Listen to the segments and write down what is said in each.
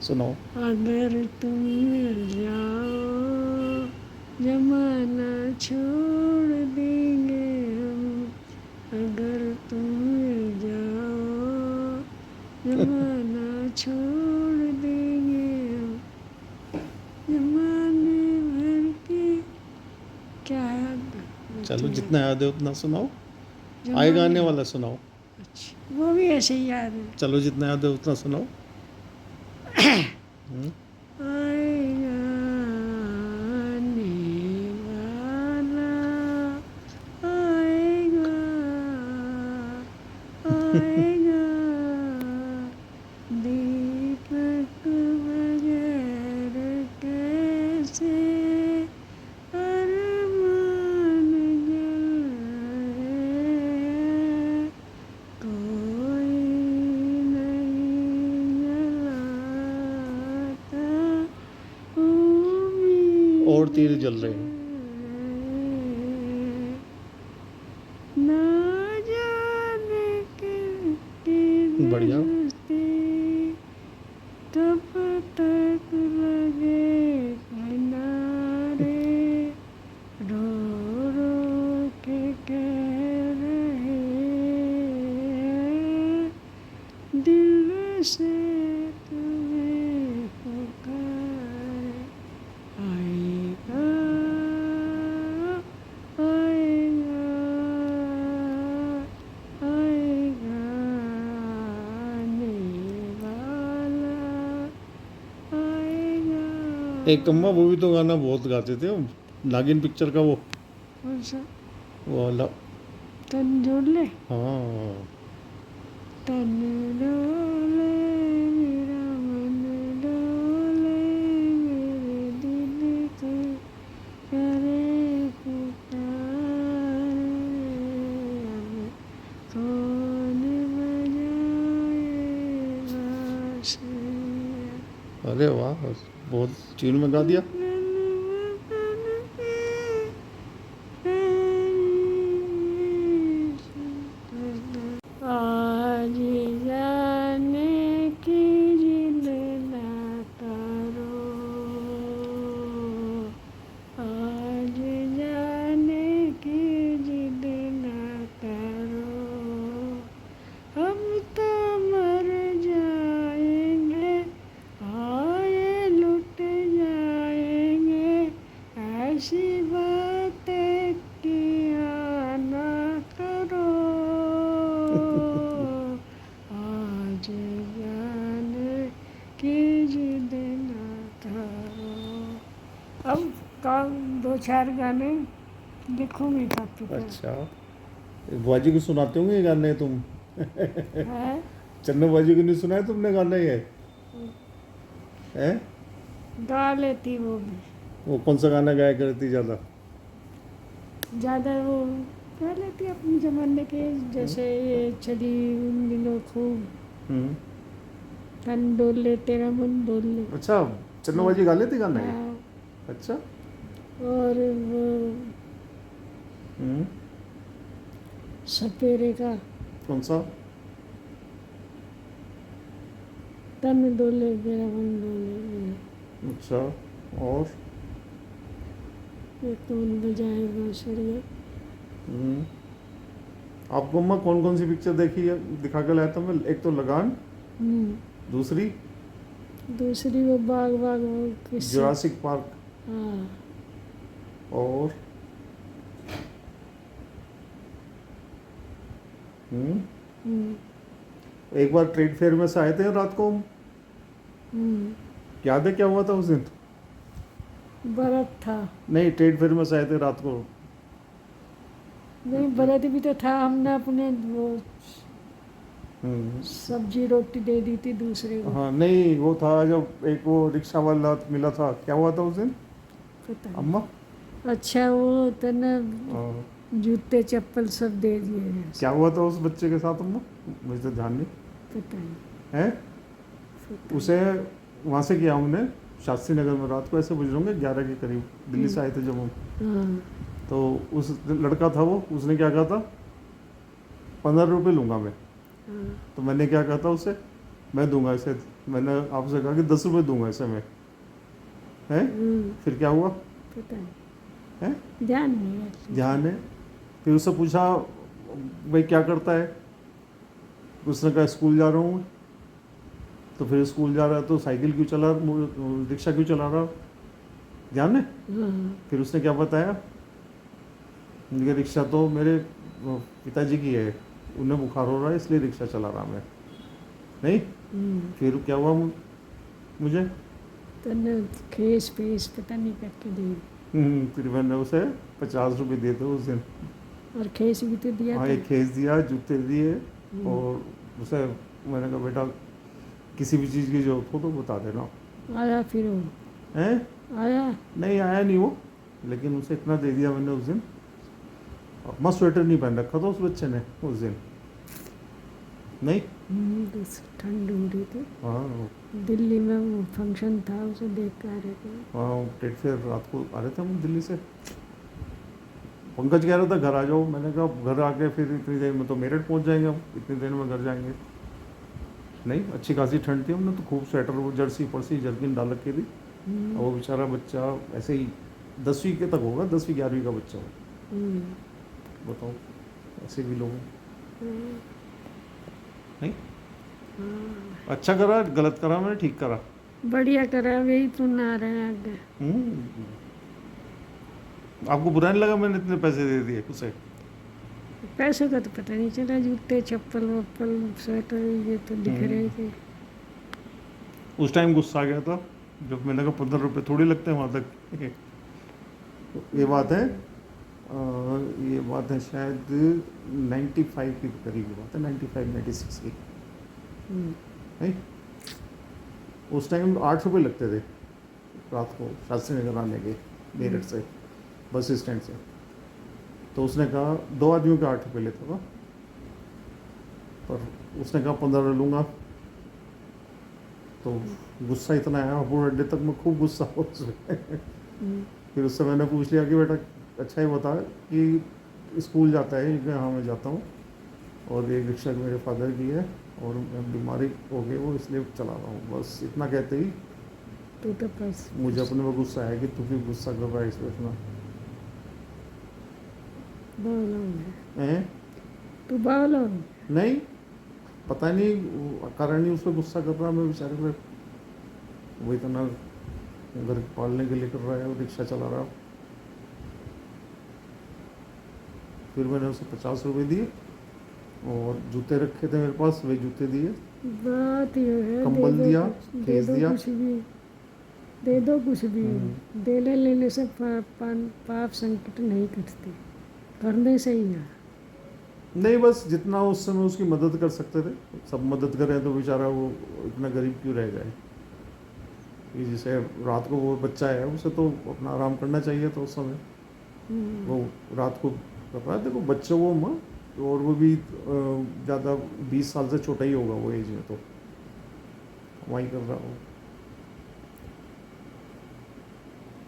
सुनाओ। अगर तुम मिल जाओ जमाना छोड़ देंगे हम, अगर तुम मिल जाओ जमाना छोड़ देंगे हम, जमाने भर के क्या याद। चलो जितना याद है उतना सुनाओ। आएगा जमाने आने वाला सुनाओ। अच्छा वो भी ऐसे ही याद है। चलो जितना याद है उतना सुनाओ। हम्म, आएगा आने वाला, आएगा आएगा दीपक बगैर कैसे अरमान जल है, कोई नहीं जलाता उम्मीद और तीर जल रहे हैं। ना जाने किसकी बढ़िया। दोस्ती कब तक लगे किनारे, रो रो के कह रहे हैं, दिल से तुम्हें पुकारे, आएगा आएगा आएगा आने वाला, आएगा। एक अम्मा वो भी तो गाना बहुत गाते थे, वो नागिन पिक्चर का वो कौन सा? वो वाला। तन जोड़ ले, हाँ तन डोले मेरा मन डोले, मेरे दिल को करे पुकार, अब कौन बजाएगा बांसुरी। अरे वाह, बहुत ट्यून में गा दिया। आज जाने की जिद ना करो, आज जाने की जिद ना करो, हम तो मर जाएंगे आए लुट जाएंगे, ऐसी बातें किया ना करो, आज जाने की जिद ना करो। अब कल 2-4 गाने लिखूंगी काफी पर। अच्छा, बुआ जी को सुनाते होंगे ये गाने तुम? है चन्नू बुआ जी को नहीं सुनाया तुमने गाना ये? हैं? गा लेती वो भी, वो कौन सा गाना गाया करती ज़्यादा? ज़्यादा वो गा लेती अपने ज़माने के, जैसे ये चली उन दिनों खूब, हम्म, तन डोल ले तेरा मन डोल ले। अच्छा, चन्नू बुआ जी गा लेती गाना ये? हाँ, अच्छा। और वो हम्म, सपेरे का कौन सा? तन डोले तेरा मन डोले, अच्छा, और? ये कौन बजाए बांसुरी। हम्म, आपको अम्मा कौन कौन सी पिक्चर देखी है दिखा के लाया था मैं? एक तो लगान, दूसरी दूसरी वो बाग बाग वो किस, जुरासिक पार्क, हाँ और हम्म, एक बार ट्रेड फेयर में से आए थे रात को, हम्म, याद है क्या हुआ था उस दिन? बर्फ था। नहीं, ट्रेड फेयर में से आए थे रात को। नहीं बर्फ भी तो था, हमने अपने वो हम्म, सब्जी रोटी दे दी थी दूसरे को। हाँ नहीं, वो था जब एक वो रिक्शा वाला मिला था, क्या हुआ था उस दिन पता नहीं। अम्मा? अच्छा वो तो ना हाँ, जूते चप्पल सब दे दिए, क्या हुआ था उस बच्चे के साथ अम्मा? मुझे तो ध्यान नहीं पता नहीं, है। पता उसे वहाँ से किया हमने शास्त्री नगर में, रात को ऐसे बुझ होंगे 11 के करीब, दिल्ली से आए थे जब हम। नहीं। हाँ तो उस लड़का था वो, उसने क्या कहा था, 15 रुपये लूँगा मैं। हाँ तो मैंने क्या कहा था उससे, मैं दूंगा इसे मैंने आपसे कहा कि 10 रुपए दूंगा ऐसे में, है? फिर क्या हुआ? पता नहीं, है? ध्यान नहीं है। ध्यान है। फिर उससे पूछा भाई क्या करता है? उसने कहा स्कूल जा रहा हूँ मैं। तो फिर स्कूल जा रहा है तो साइकिल क्यों चला, रिक्शा क्यों चला रहा? ध्यान है? हाँ, फिर उसने क्या बताया? ये रिक्शा तो मेरे पिताजी की है, उन्हें बुखार हो रहा है इसलिए रिक्शा चला रहा मैं, नहीं? फिर क्या हुआ मुझे? तो न खेस पेस पता नहीं करके दी, फिर मैंने उसे 50 रुपये दिए थे उस दिन। और खेस भी तो दिया हाँ, था। एक खेस दिया, जूते दिए, और उसे मैंने कहा बेटा किसी भी चीज़ की जरूरत हो तो बता देना। आया फिर वो, हैं? आया। नहीं आया नहीं वो, लेकिन उसे इतना दे दिया मैंने उस दिन। अपना स्वेटर नहीं पहन रखा था उस बच्चे ने उस दिन, नहीं? तो ठंड हो रही थी, हाँ दिल्ली में वो फंक्शन था, उसे देख कर आ रहे थे। हाँ, ट्रेड फेयर रात को आ रहे थे हम दिल्ली से। पंकज कह रहा था घर आ जाओ, मैंने कहा घर आके फिर इतनी देर में तो मेरठ पहुंच जाएंगे हम, इतनी देर में घर जाएंगे। नहीं, अच्छी खासी ठंड थी, हमने तो खूब स्वेटर वो जर्सी पर्सी जर्किन डाल रखी थी। और वो बेचारा बच्चा ऐसे ही 10वीं के तक होगा, 10वीं 11वीं का बच्चा हो, बताओ ऐसे भी लोग हैं। नहीं, अच्छा करा गलत करा मैंने, ठीक करा? बढ़िया करा, वही तो ना रहे आगे। आपको बुरा नहीं लगा मैंने इतने पैसे दे दिए उसे? पैसे का तो पता नहीं चला, जूते चप्पल वप्पल स्वेटर ये तो दिख रहे थे। उस टाइम गुस्सा आ गया था जब मैंने कहा 15 रुपये थोड़ी लगते हैं वहाँ तक। ये बात है ये बात है शायद 95 के करीब की बात है, 95 96 की, नहीं? उस टाइम 8 रुपये लगते थे रात को शास्त्री नगर आने के, मेरठ से बस स्टैंड से। तो उसने कहा 2 आदमियों के 8 रुपये लेता था, पर उसने कहा 15 लूँगा। तो गुस्सा इतना आया, हापुड़ अड्डे तक मैं खूब गुस्सा हुआ उसमें। फिर उससे मैंने पूछ लिया कि बेटा अच्छा ही बता कि स्कूल जाता है? हाँ मैं जाता हूँ, और ये रिक्शा मेरे फादर की है और मैं बीमारी हो गई वो इसलिए चला रहा हूँ, बस इतना कहते ही तो बस मुझे अपने में गुस्सा आया कि तू क्यों गुस्सा कर रहा है इस पर इतना? तू बावला नहीं, पता नहीं कारण ही उस पर गुस्सा कर रहा, मैं बेचारे पे वो इतना घर पालने के लिए कर रहा है और रिक्शा चला रहा। फिर मैंने उसे 50 रुपये दिए, और जूते रखे थे मेरे पास, वही जूते दिए, बात ये है, कंबल दिया, दे केस दो दिया। कुछ भी, दे दो कुछ भी। देने लेने से पाप संकट नहीं कटते, करने से ही है। नहीं, बस जितना उस समय उसकी मदद कर सकते थे सब मदद करें, तो बेचारा वो इतना गरीब क्यों रह जाए? कि जैसे रात को वो बच्चा है उसे तो अपना आराम करना चाहिए था उस समय, वो रात को कर रहा है। देखो बच्चे वो माँ, और वो भी ज़्यादा 20 साल से छोटा ही होगा वो एज में, तो वही कर रहा हो।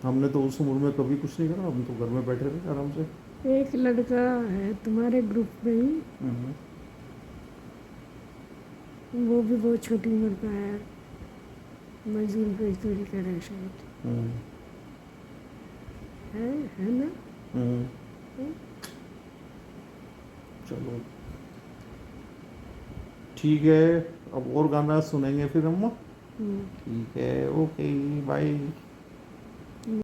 हमने तो उस उम्र में कभी कुछ नहीं करा, हम तो घर में बैठे रहे आराम से। एक लड़का है तुम्हारे ग्रुप में ही, वो भी बहुत छोटी उम्र का है, मजदूरी कर रहा है शायद, है ना? चलो ठीक है, अब और गाना सुनेंगे फिर हम। ठीक है, ओके बाय।